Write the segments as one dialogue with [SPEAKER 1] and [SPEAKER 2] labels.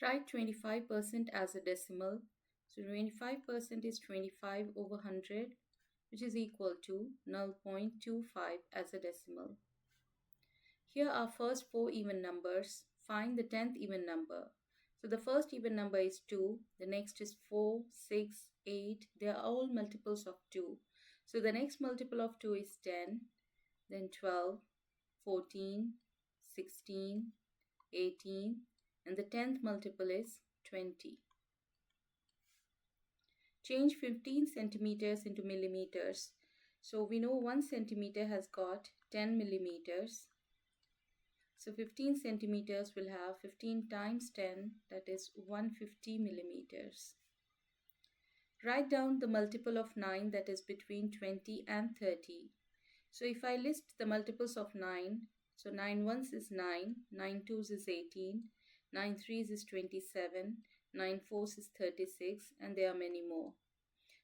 [SPEAKER 1] Write 25% as a decimal. So 25% is 25 over 100, which is equal to 0.25 as a decimal. Here are first four even numbers. Find the 10th even number. So the first even number is 2, the next is 4, 6, 8. They are all multiples of 2. So the next multiple of 2 is 10, then 12, 14, 16, 18, and the 10th multiple is 20. Change 15 centimeters into millimeters. So we know 1 centimeter has got 10 millimeters. So 15 centimeters will have 15 times 10, that is 150 millimeters. Write down the multiple of 9 that is between 20 and 30. So if I list the multiples of 9, so 9 ones is 9, 9 twos is 18, 9 threes is 27, 9 fours is 36, and there are many more.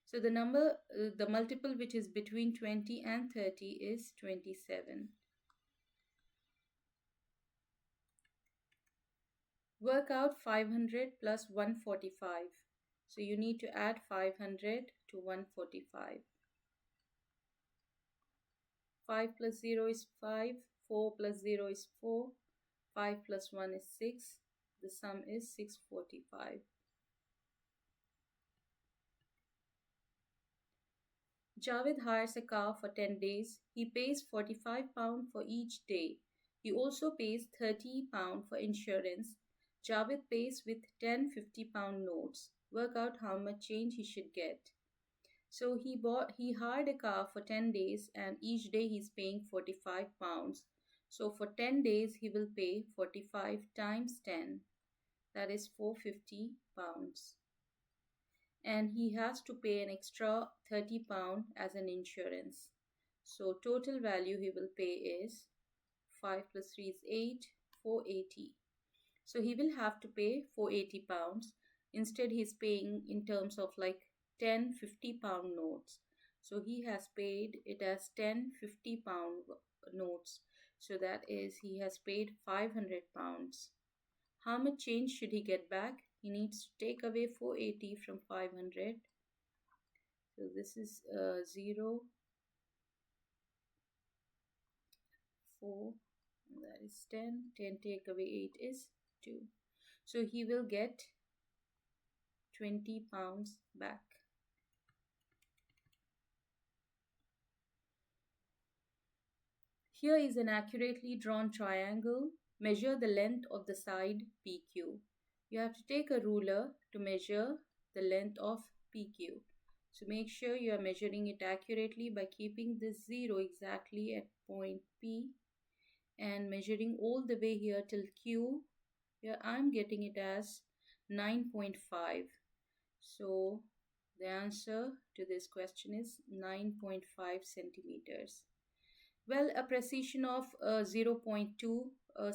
[SPEAKER 1] So the multiple which is between 20 and 30 is 27. Work out 500 plus 145. So you need to add 500 to 145. 5 plus 0 is 5, 4 plus 0 is 4, 5 plus 1 is 6. The sum is 645. Javed hires a car for 10 days. He pays £45 for each day. He also pays £30 for insurance. Javed pays with 10 £50 notes. Work out how much change he should get. So he hired a car for 10 days and each day he's paying £45. So for 10 days he will pay 45 times 10. That is £450. And he has to pay an extra £30 as an insurance. So total value he will pay is 5 plus 3 is 8, 480. So he will have to pay £480. Instead he's paying in terms of like 10 £50 notes. So he has paid it as 10 £50 notes. So that is he has paid £500. How much change should he get back? He needs to take away 480 from 500. So this is 0, 4, that is 10. 10 take away 8 is 2. So he will get £20 back. Here is an accurately drawn triangle. Measure the length of the side PQ. You have to take a ruler to measure the length of PQ. So make sure you are measuring it accurately by keeping this 0 exactly at point P and measuring all the way here till Q. Here I'm getting it as 9.5. So the answer to this question is 9.5 centimeters. Well, a precision of 0.2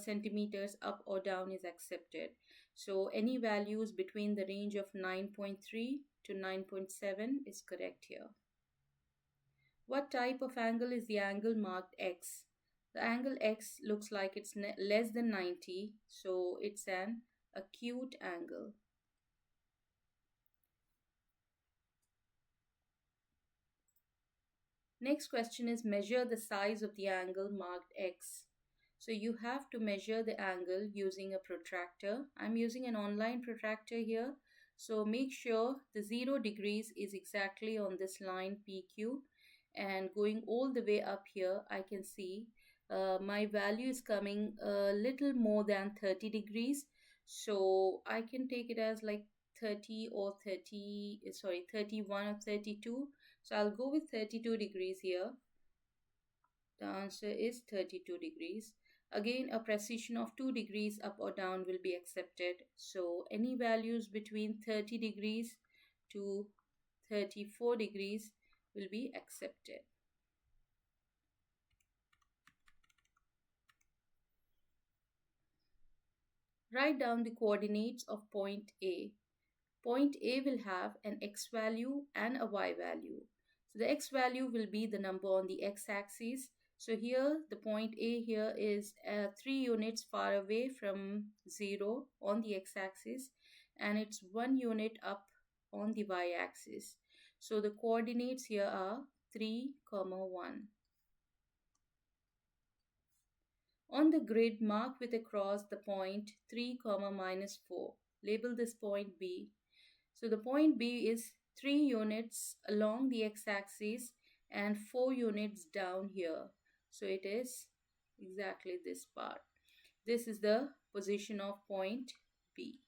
[SPEAKER 1] centimeters up or down is accepted. So any values between the range of 9.3 to 9.7 is correct here. What type of angle is the angle marked X? The angle X looks like it's less than 90, so it's an acute angle. Next question is measure the size of the angle marked X. So you have to measure the angle using a protractor. I'm using an online protractor here. So make sure the 0 degrees is exactly on this line PQ, and going all the way up here I can see my value is coming a little more than 30 degrees. So I can take it as like 30 or 30, sorry, 31 or 32. So I'll go with 32 degrees here. The answer is 32 degrees. Again, a precision of 2 degrees up or down will be accepted. So any values between 30 degrees to 34 degrees will be accepted. Write down the coordinates of point A. Point A will have an x value and a y value. So the x value will be the number on the x-axis. So here the point A here is 3 units far away from 0 on the x-axis, and it's 1 unit up on the y-axis. So the coordinates here are 3, comma 1. On the grid, mark with a cross the point 3, comma minus 4. Label this point B. So the point B is 3 units along the x-axis and 4 units down here. So it is exactly this part. This is the position of point B.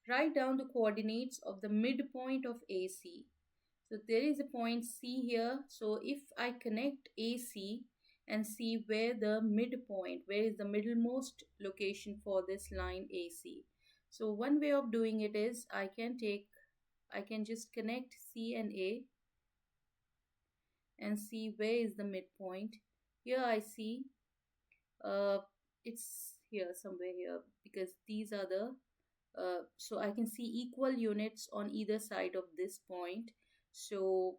[SPEAKER 1] Write down the coordinates of the midpoint of AC. So there is a point C here. So if I connect AC and see where the midpoint, where is the middlemost location for this line AC. So one way of doing it is I can just connect C and A and see where is the midpoint. Here I see uh, it's here somewhere here, because these are the so I can see equal units on either side of this point. So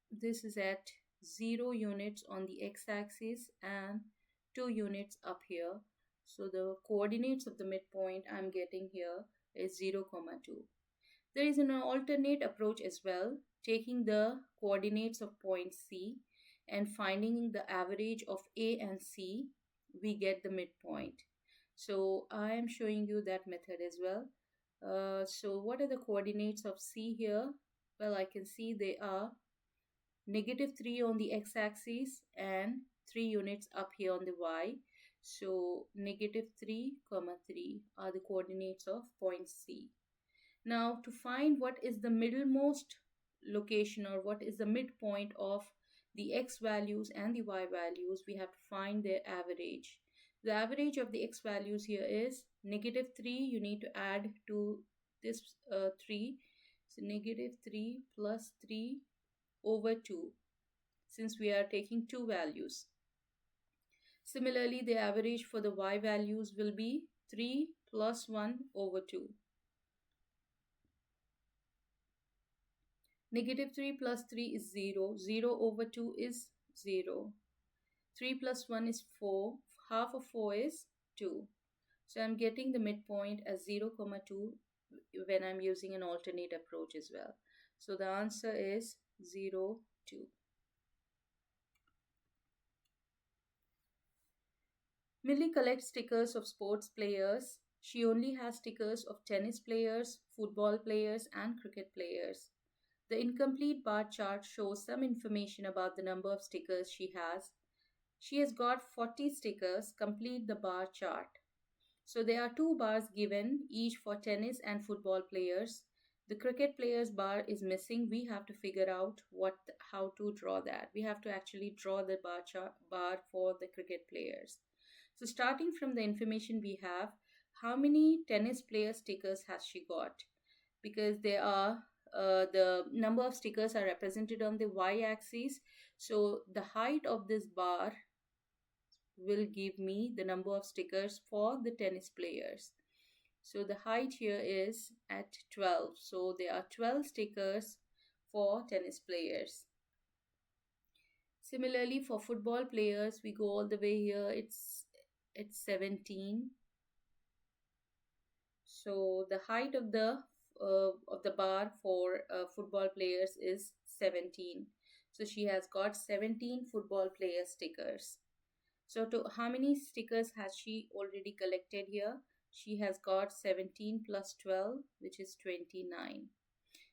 [SPEAKER 1] this is at 0 units on the x-axis and 2 units up here. So the coordinates of the midpoint I'm getting here is 0, 2. There is an alternate approach as well, taking the coordinates of point C and finding the average of A and C, we get the midpoint. So I am showing you that method as well. So what are the coordinates of C here? Well, I can see they are -3 on the x-axis and 3 units up here on the y. So -3, 3 are the coordinates of point C. Now to find what is the middlemost location, or what is the midpoint of the x values and the y values, we have to find their average. The average of the x values here is -3. You need to add to this 3. So -3 plus 3 over 2, since we are taking two values. Similarly, the average for the y values will be 3 plus 1 over 2. -3 plus 3 is 0. 0 over 2 is 0. 3 plus 1 is 4. Half of 4 is 2. So I'm getting the midpoint as 0, 2 when I'm using an alternate approach as well. So the answer is 0, 2. Millie collects stickers of sports players. She only has stickers of tennis players, football players, and cricket players. The incomplete bar chart shows some information about the number of stickers she has. She has got 40 stickers. Complete the bar chart. So there are two bars given, each for tennis and football players. The cricket players bar is missing. We have to figure out how to draw that. We have to actually draw the bar for the cricket players. So starting from the information we have, how many tennis player stickers has she got? Because there are the number of stickers are represented on the y-axis. So the height of this bar will give me the number of stickers for the tennis players. So the height here is at 12. So there are 12 stickers for tennis players. Similarly, for football players, we go all the way here. It's 17. So the height of the bar for football players is 17. So she has got 17 football player stickers. So to how many stickers has she already collected here? She has got 17 plus 12, which is 29.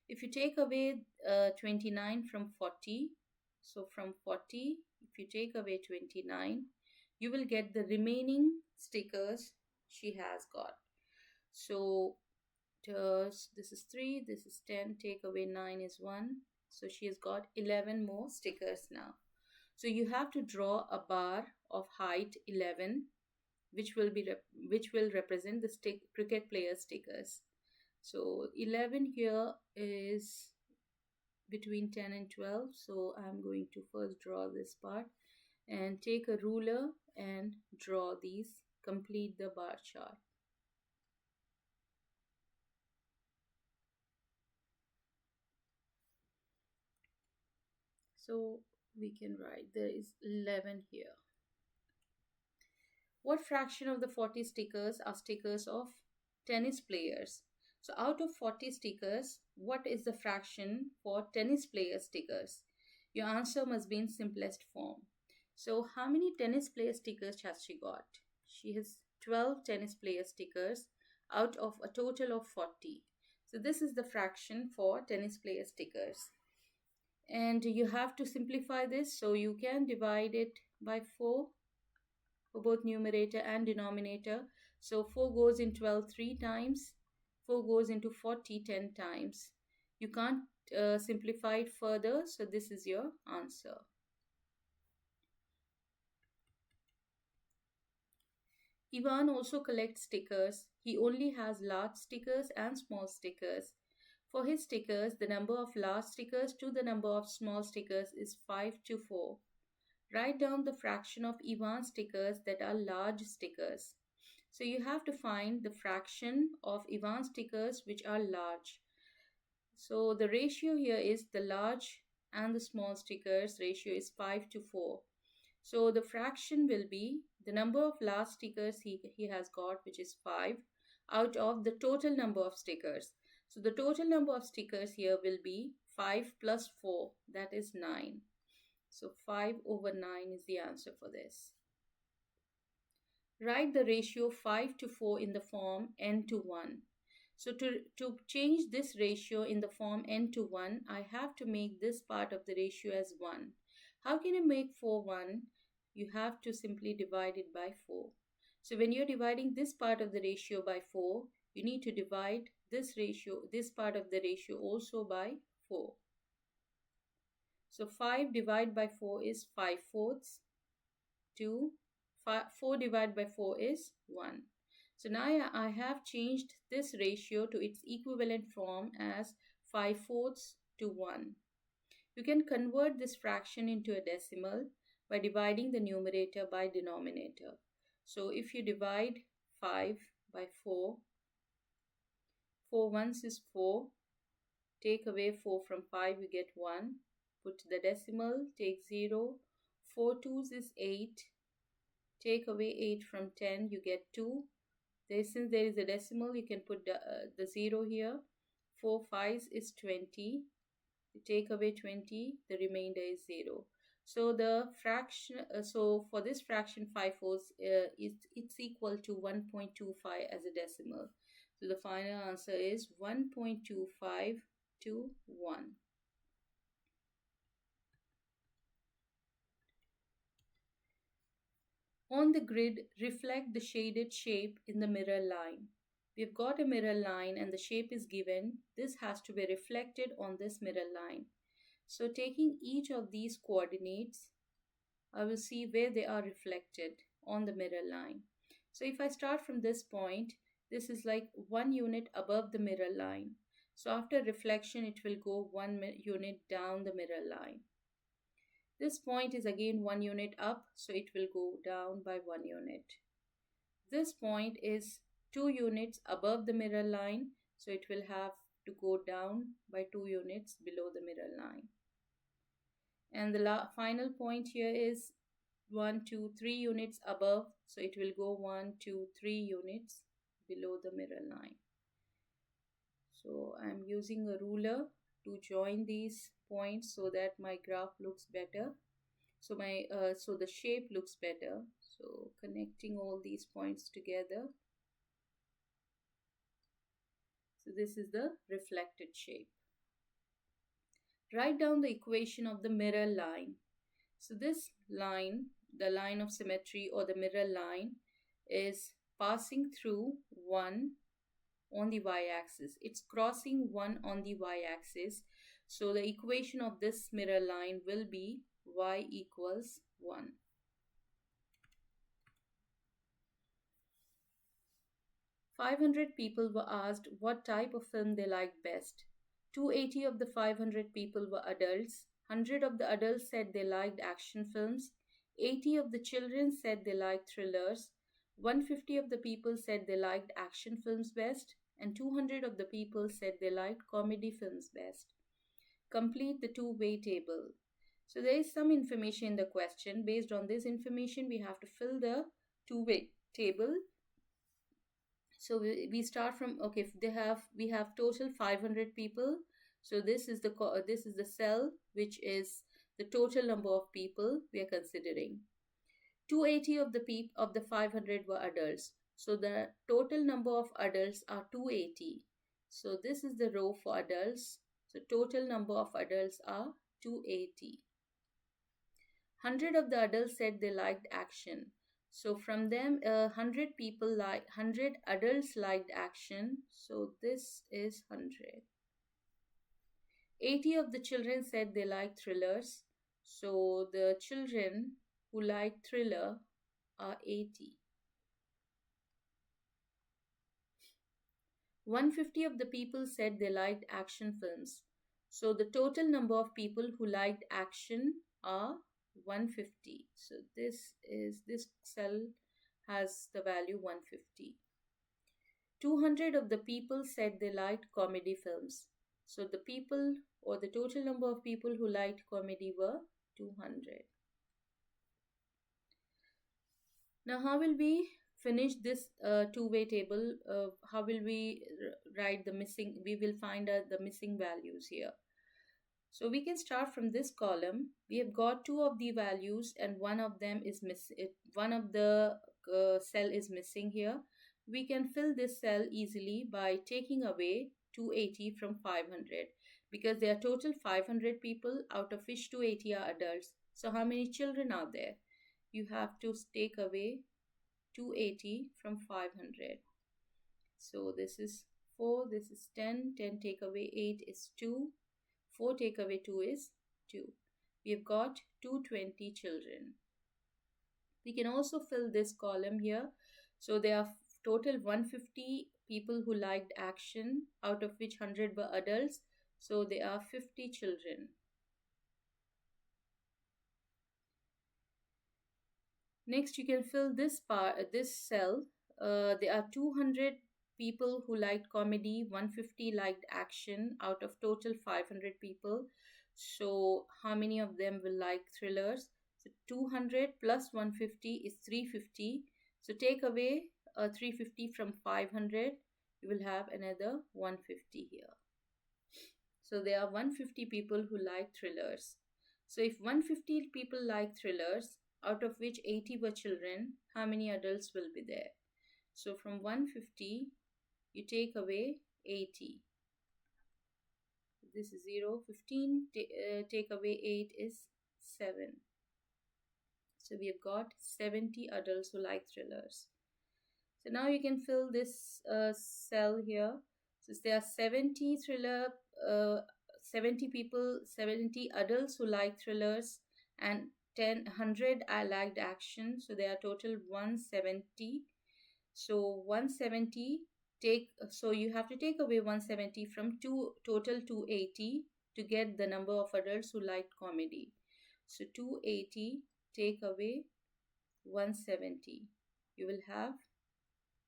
[SPEAKER 1] If you take away 29 from 40, so from 40, if you take away 29, you will get the remaining stickers she has got. So this is 3, this is 10, take away 9 is 1. So she has got 11 more stickers now. So you have to draw a bar of height 11, which will represent the cricket player stickers. So 11 here is between 10 and 12. So I'm going to first draw this part and take a ruler and draw these, complete the bar chart. So We can write there is 11 here. What fraction of the 40 stickers are stickers of tennis players? So out of 40 stickers, what is the fraction for tennis player stickers? Your answer must be in simplest form. So how many tennis player stickers has she got? She has 12 tennis player stickers out of a total of 40. So this is the fraction for tennis player stickers. And you have to simplify this, so you can divide it by 4 for both numerator and denominator. So 4 goes in 12 3 times, 4 goes into 40 10 times. You can't simplify it further, so this is your answer. Ivan also collects stickers. He only has large stickers and small stickers. For his stickers, the number of large stickers to the number of small stickers is 5 to 4. Write down the fraction of Ivan's stickers that are large stickers. So you have to find the fraction of Ivan's stickers which are large. So the ratio here is the large and the small stickers ratio is 5 to 4. So the fraction will be the number of large stickers he has got, which is 5, out of the total number of stickers. So the total number of stickers here will be 5 plus 4, that is 9. So 5 over 9 is the answer for this. Write the ratio 5 to 4 in the form n to 1. So to change this ratio in the form n to 1, I have to make this part of the ratio as 1. How can I make 4 1? You have to simply divide it by 4. So when you're dividing this part of the ratio by 4, you need to divide this part of the ratio also by 4. So 5 divided by 4 is 5 fourths. 2. 4 divided by 4 is 1. So now I have changed this ratio to its equivalent form as 5 fourths to 1. You can convert this fraction into a decimal by dividing the numerator by denominator. So if you divide 5 by 4, 4 ones is 4. Take away 4 from 5, you get 1. Put the decimal, take 0. 4 twos is 8. Take away 8 from 10, you get 2. Since there is a decimal, you can put the 0 here. 4 fives is 20. You take away 20, the remainder is 0. So the fraction, so for this fraction 5 fourths, it's equal to 1.25 as a decimal. So the final answer is 1.25 to 1. On the grid, reflect the shaded shape in the mirror line. We've got a mirror line and the shape is given. This has to be reflected on this mirror line. So taking each of these coordinates, I will see where they are reflected on the mirror line. So if I start from this point, this is like 1 unit above the mirror line. So after reflection, it will go 1 unit down the mirror line. This point is again 1 unit up, so it will go down by 1 unit. This point is 2 units above the mirror line, so it will have to go down by 2 units below the mirror line. And the final point here is 1, 2, 3 units above, so it will go 1, 2, 3 units below the mirror line. So I'm using a ruler to join these points so that my graph looks better. So so the shape looks better. So connecting all these points together. So this is the reflected shape. Write down the equation of the mirror line. So this line, the line of symmetry or the mirror line, is passing through 1 on the y-axis. It's crossing 1 on the y-axis. So the equation of this mirror line will be y equals 1. "500 people were asked what type of film they liked best. 280 of the 500 people were adults. 100 of the adults said they liked action films. 80 of the children said they liked thrillers. 150 of the people said they liked action films best. And 200 of the people said they liked comedy films best. Complete the two-way table." So there is some information in the question. Based on this information, we have to fill the two-way table. So we start from, okay, we have total 500 people. So this is the cell which is the total number of people we are considering. 280 of the 500 were adults. So the total number of adults are 280. So this is the row for adults. So total number of adults are 280. 100 of the adults said they liked action. So from them, 100 adults liked action. So this is 100. 80 of the children said they liked thrillers. So the children who like thriller are 80. 150 of the people said they liked action films. So the total number of people who liked action are 150. So this cell has the value 150. 200 of the people said they liked comedy films. So the people or the total number of people who liked comedy were 200. Now, how will we finish this two-way table? How will we write the missing? We will find the missing values here. So we can start from this column. We have got two of the values and one of them is missing. One of the cell is missing here. We can fill this cell easily by taking away 280 from 500 because there are total 500 people, out of which 280 are adults. So how many children are there? You have to take away 280 from 500. So this is 4, this is 10, 10 take away 8 is 2, 4 take away 2 is 2. We have got 220 children. We can also fill this column here. So there are total 150 people who liked action, out of which 100 were adults. So there are 50 children. Next, you can fill this cell. There are 200 people who liked comedy, 150 liked action out of total 500 people. So how many of them will like thrillers? So 200 plus 150 is 350. So take away 350 from 500. You will have another 150 here. So there are 150 people who like thrillers. So if 150 people like thrillers, out of which 80 were children, how many adults will be there? So from 150, you take away 80. This is 0. 15 take away 8 is 7. So we have got 70 adults who like thrillers. So now you can fill this cell here. So there are 70 70 people, 70 adults who like thrillers, and 100 I liked action. So there are total 170. So 170 so you have to take away 170 from total 280 to get the number of adults who liked comedy. So 280 take away 170. You will have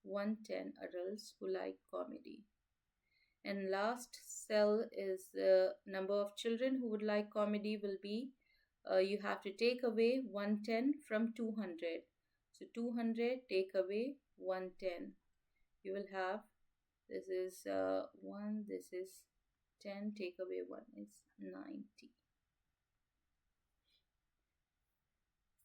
[SPEAKER 1] 110 adults who like comedy. And last cell is the number of children who would like comedy will be, you have to take away 110 from 200. So 200 take away 110. You will have, this is 1, this is 10, take away 1 is 90.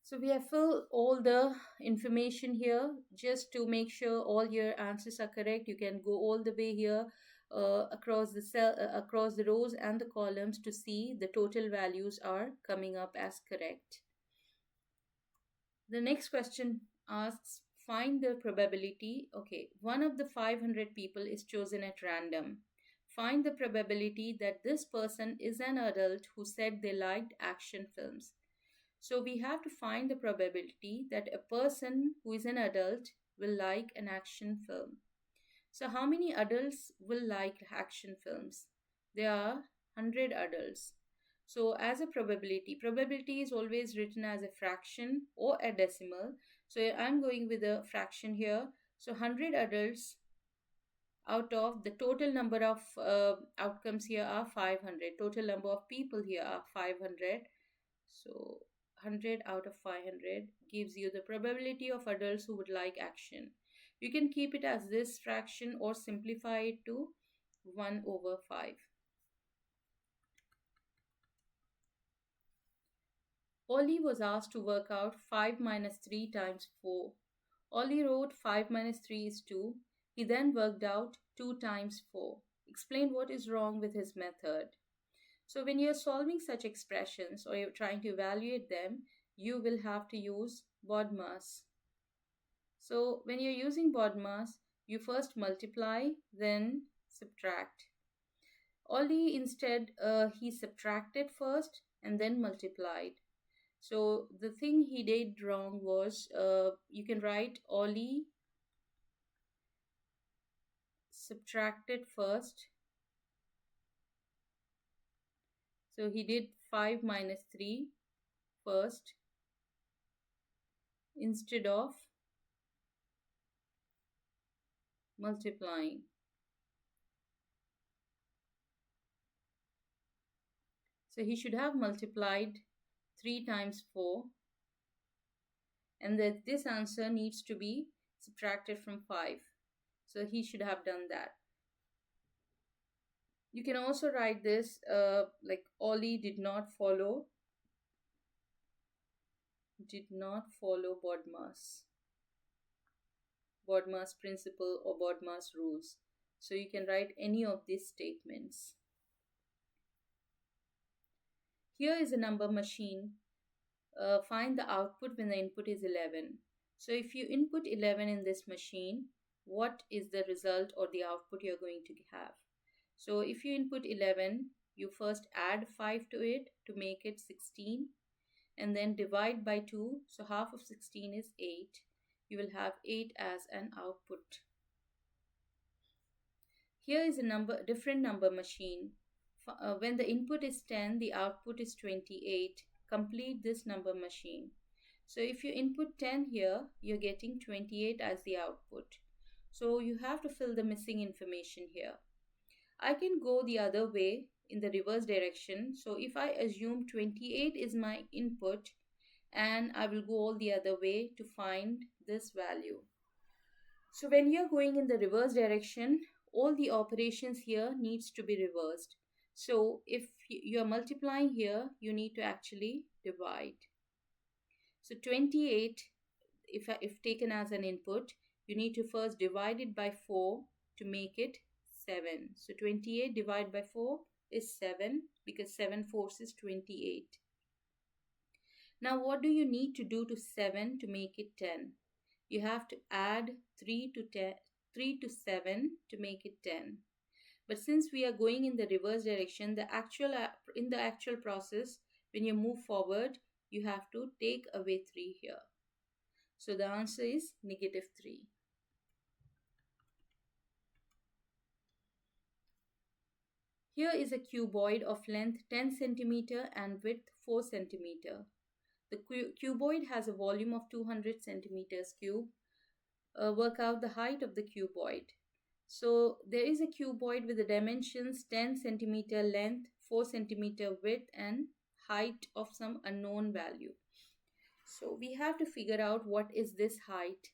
[SPEAKER 1] So we have filled all the information here. Just to make sure all your answers are correct, you can go all the way here across the rows and the columns to see the total values are coming up as correct. The next question asks, find the probability. Okay, one of the 500 people is chosen at random. Find the probability that this person is an adult who said they liked action films. So we have to find the probability that a person who is an adult will like an action film. So how many adults will like action films? There are 100 adults. So as a probability is always written as a fraction or a decimal. So I'm going with a fraction here. So 100 adults out of the total number of outcomes here are 500. Total number of people here are 500. So 100 out of 500 gives you the probability of adults who would like action. You can keep it as this fraction or simplify it to 1 over 5. Ollie was asked to work out 5 minus 3 times 4. Ollie wrote 5 minus 3 is 2. He then worked out 2 times 4. Explain what is wrong with his method. So when you're solving such expressions or you're trying to evaluate them, you will have to use BODMAS. So when you're using BODMAS, you first multiply, then subtract. Ollie instead, he subtracted first and then multiplied. So the thing he did wrong was, you can write Ollie subtracted first. So he did 5 minus 3 first instead of multiplying. So he should have multiplied 3 times 4, and that this answer needs to be subtracted from 5. So he should have done that. You can also write this like Ollie did not follow BODMAS principle or BODMAS rules. So you can write any of these statements. Here is a number machine. Find the output when the input is 11. So if you input 11 in this machine, what is the result or the output you're going to have? So if you input 11, you first add 5 to it to make it 16, and then divide by 2. So half of 16 is 8. You will have 8 as an output. Here is a different number machine. When the input is 10, the output is 28. Complete this number machine. So if you input 10 here, you're getting 28 as the output. So you have to fill the missing information here. I can go the other way in the reverse direction. So if I assume 28 is my input, and I will go all the other way to find this value. So when you're going in the reverse direction, all the operations here needs to be reversed. So if you're multiplying here, you need to actually divide. So 28, if taken as an input, you need to first divide it by 4 to make it 7. So 28 divided by 4 is 7, because 7 fourths is 28. Now what do you need to do to 7 to make it 10? You have to add 3 to 7 to make it 10. But since we are going in the reverse direction, in the actual process, when you move forward, you have to take away 3 here. So the answer is -3. Here is a cuboid of length 10 centimeter and width 4 centimeter. The cuboid has a volume of 200 centimeters cube. Work out the height of the cuboid. So there is a cuboid with the dimensions 10 centimeter length, 4 centimeter width, and height of some unknown value. So we have to figure out what is this height,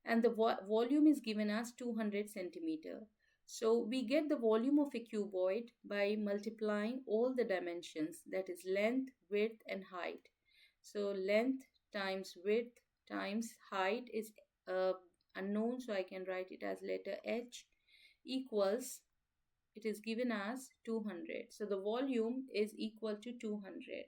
[SPEAKER 1] and the volume is given as 200 centimeter. So we get the volume of a cuboid by multiplying all the dimensions, that is length, width, and height. So length times width times height is unknown, so I can write it as letter H, equals, it is given as 200. So the volume is equal to 200.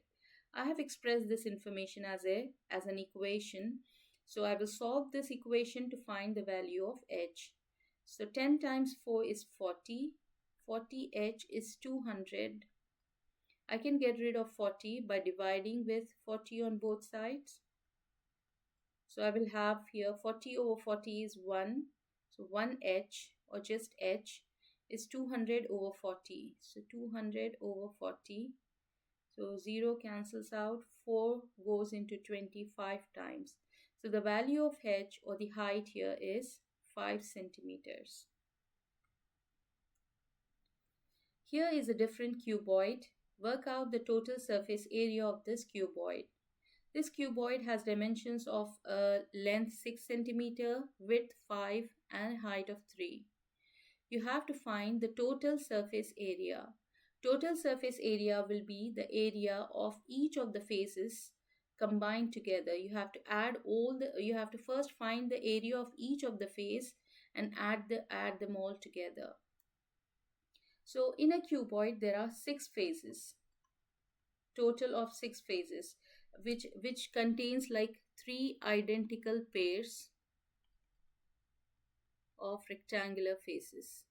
[SPEAKER 1] I have expressed this information as an equation. So I will solve this equation to find the value of H. So 10 times 4 is 40. 40H is 200. I can get rid of 40 by dividing with 40 on both sides. So I will have here 40 over 40 is 1. So 1H, or just H, is 200 over 40. So 200 over 40. So 0 cancels out. 4 goes into 25 times. So the value of H, or the height here, is 5 centimeters. Here is a different cuboid. Work out the total surface area of this cuboid. This cuboid has dimensions of length 6 centimeter, width 5 and height of 3. You have to find the total surface area. Total surface area will be the area of each of the faces combined together. You have to first find the area of each of the face and add them all together. So in a cuboid there are 6 faces, total of 6 faces, which contains like 3 identical pairs of rectangular faces.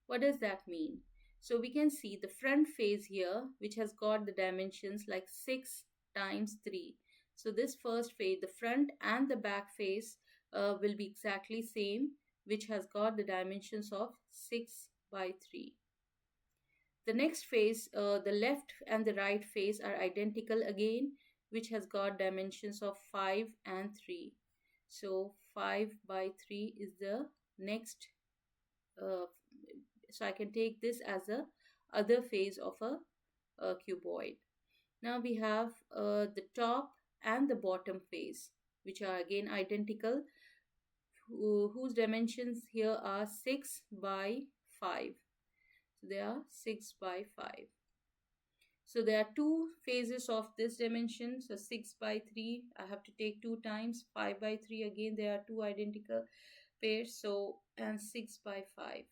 [SPEAKER 1] What does that mean? So we can see the front face here, which has got the dimensions like 6 times 3. So this first face, the front and the back face will be exactly same, which has got the dimensions of 6 by 3. The next face, the left and the right face are identical again, which has got dimensions of 5 and 3. So 5 by 3 is the next. So I can take this as a other face of a cuboid. Now we have the top and the bottom face, which are again identical, whose dimensions here are 6 by 5. So they are 6 by 5. So there are two phases of this dimension. So 6 by 3, I have to take 2 times. 5 by 3, again there are two identical pairs. So, and 6 by 5.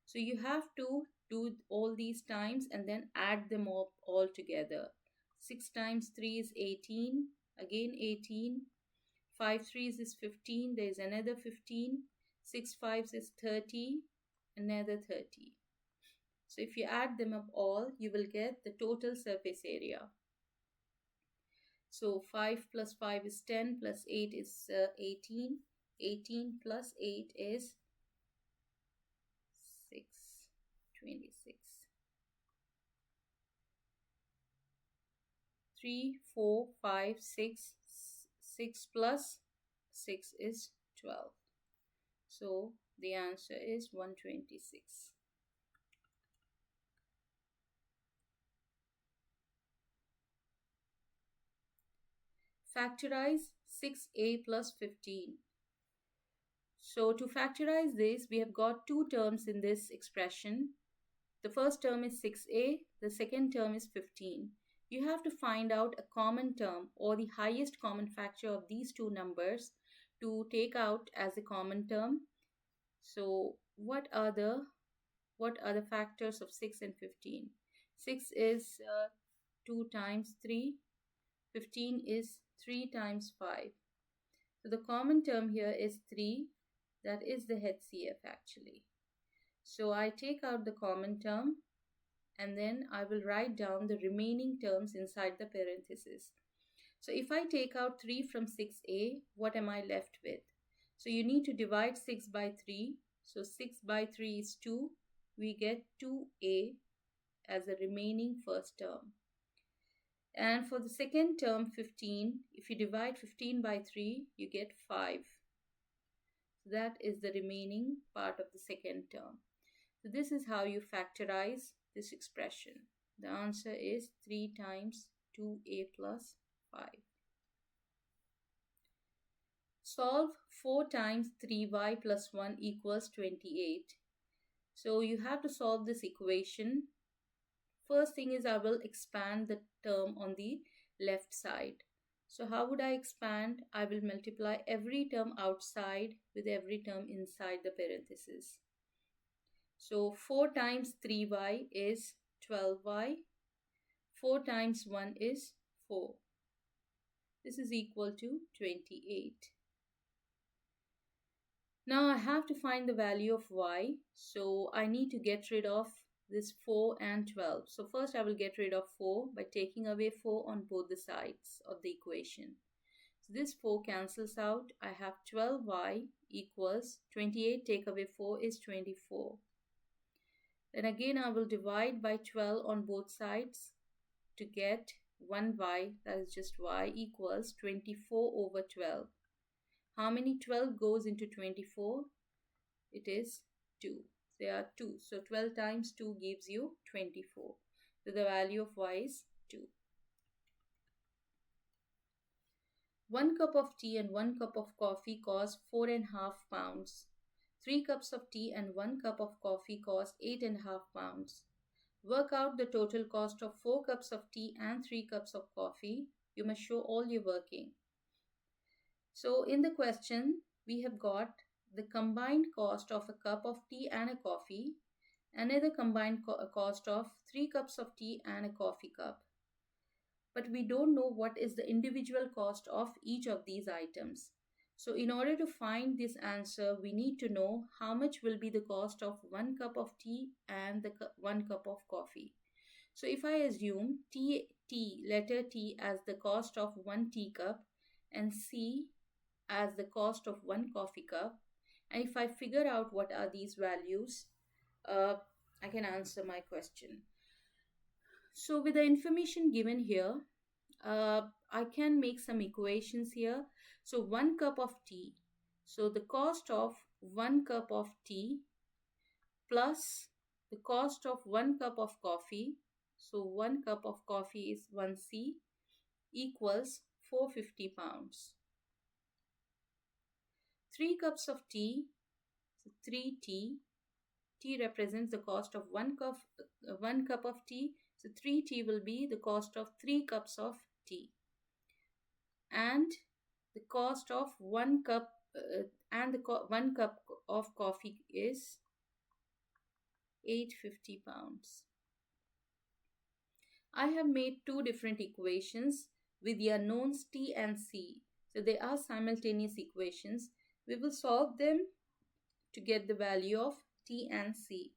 [SPEAKER 1] So you have to do all these times and then add them all together. 6 times 3 is 18. Again 18. 5 threes is 15. There is another 15. 6 fives is 30. Another 30. So if you add them up all, you will get the total surface area. So 5 plus 5 is 10, plus 8 is 18. 18 plus 8 is 6, 26. 3, 4, 5, 6. 6 plus 6 is 12. So the answer is 126. Factorize 6a plus 15. So to factorize this, we have got two terms in this expression. The first term is 6a, the second term is 15. You have to find out a common term or the highest common factor of these two numbers to take out as a common term. So what are the factors of 6 and 15? 6 is 2 times 3. 15 is 3 times 5. So the common term here is 3. That is the HCF actually. So I take out the common term and then I will write down the remaining terms inside the parenthesis. So if I take out 3 from 6a, what am I left with? So you need to divide 6 by 3. So 6 by 3 is 2. We get 2a as the remaining first term. And for the second term, 15, if you divide 15 by 3, you get 5. So that is the remaining part of the second term. So this is how you factorize this expression. The answer is 3 times 2a plus 5. Solve 4 times 3y plus 1 equals 28. So you have to solve this equation. First thing is I will expand the term on the left side. So how would I expand? I will multiply every term outside with every term inside the parenthesis. So 4 times 3y is 12y. 4 times 1 is 4. This is equal to 28. Now I have to find the value of y. So I need to get rid of this 4 and 12. So first I will get rid of 4 by taking away 4 on both the sides of the equation. So this 4 cancels out. I have 12y equals 28 take away 4 is 24. Then again I will divide by 12 on both sides to get 1y, that is just y, equals 24 over 12. How many 12 goes into 24? It is 2. There are 2. So 12 times 2 gives you 24. So the value of y is 2. 1 cup of tea and 1 cup of coffee cost 4.5 pounds. 3 cups of tea and 1 cup of coffee cost 8.5 pounds. Work out the total cost of 4 cups of tea and 3 cups of coffee. You must show all your working. So in the question, we have got the combined cost of a cup of tea and a coffee, another combined cost of 3 cups of tea and a coffee cup. But we don't know what is the individual cost of each of these items. So in order to find this answer, we need to know how much will be the cost of 1 cup of tea and the 1 cup of coffee. So if I assume letter T as the cost of 1 teacup and C as the cost of 1 coffee cup, and if I figure out what are these values, I can answer my question. So with the information given here, I can make some equations here. So 1 cup of tea. So the cost of 1 cup of tea plus the cost of 1 cup of coffee. So 1 cup of coffee is 1C equals 450 pounds. 3 cups of tea, so 3T. Tea represents the cost of 1 cup of tea. So 3T will be the cost of 3 cups of tea. And the cost of 1 cup 1 cup of coffee is 850 pounds. I have made two different equations with the unknowns T and C. So they are simultaneous equations. We will solve them to get the value of T and C.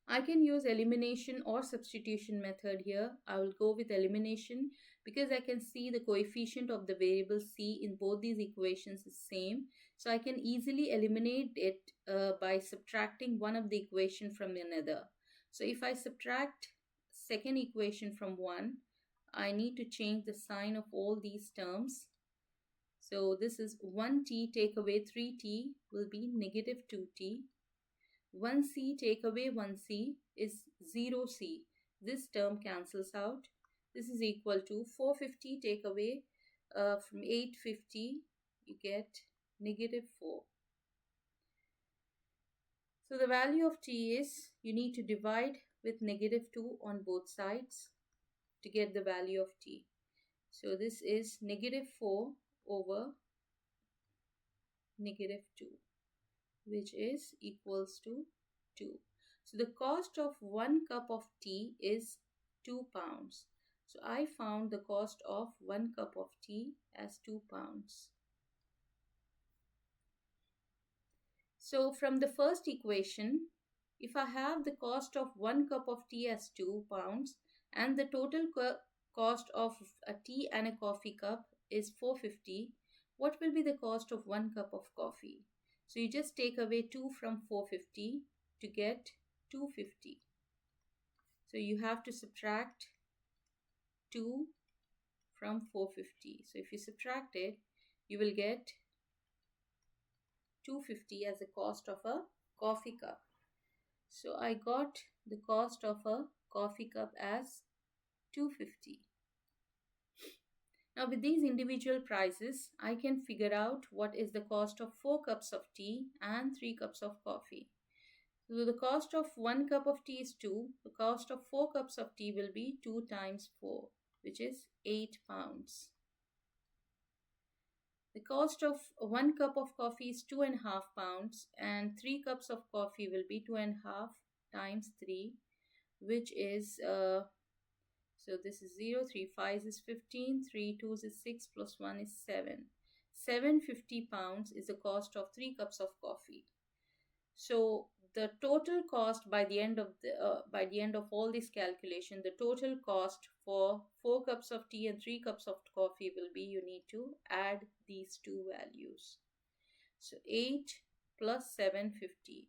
[SPEAKER 1] I can use elimination or substitution method here. I will go with elimination because I can see the coefficient of the variable C in both these equations is same. So I can easily eliminate it by subtracting one of the equation from another. So if I subtract second equation from one, I need to change the sign of all these terms. So this is 1t take away 3t will be negative 2t. 1c take away 1c is 0c. This term cancels out. This is equal to 450 take away from 850, you get negative 4. So the value of t is, you need to divide with negative 2 on both sides to get the value of t. So this is negative 4 over negative 2, which is equals to 2. So the cost of 1 cup of tea is 2 pounds. So I found the cost of 1 cup of tea as 2 pounds. So from the first equation, if I have the cost of 1 cup of tea as 2 pounds and the total cost of a tea and a coffee cup is 450, what will be the cost of 1 cup of coffee? So you just take away 2 from 450 to get 250. So you have to subtract 2 from 450. So if you subtract it, you will get 250 as the cost of a coffee cup. So I got the cost of a coffee cup as 250. Now with these individual prices, I can figure out what is the cost of 4 cups of tea and 3 cups of coffee. So the cost of 1 cup of tea is 2. The cost of 4 cups of tea will be 2 times 4, which is 8 pounds. The cost of 1 cup of coffee is 2.5 pounds and 3 cups of coffee will be 2.5 times 3, which is, so this is 0, 3 5s is 15, 3 2s is 6, plus 1 is 7. 750 pounds is the cost of 3 cups of coffee. So the total cost by the end of all this calculation, the total cost for 4 cups of tea and 3 cups of coffee will be, you need to add these two values. So 8 plus 750.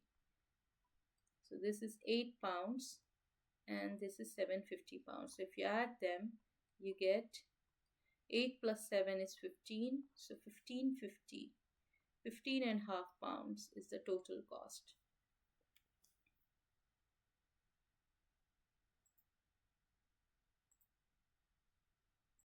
[SPEAKER 1] So this is 8 pounds and this is 750 pounds. So if you add them, you get 8 plus 7 is 15. So 15.50. 15.5 pounds is the total cost.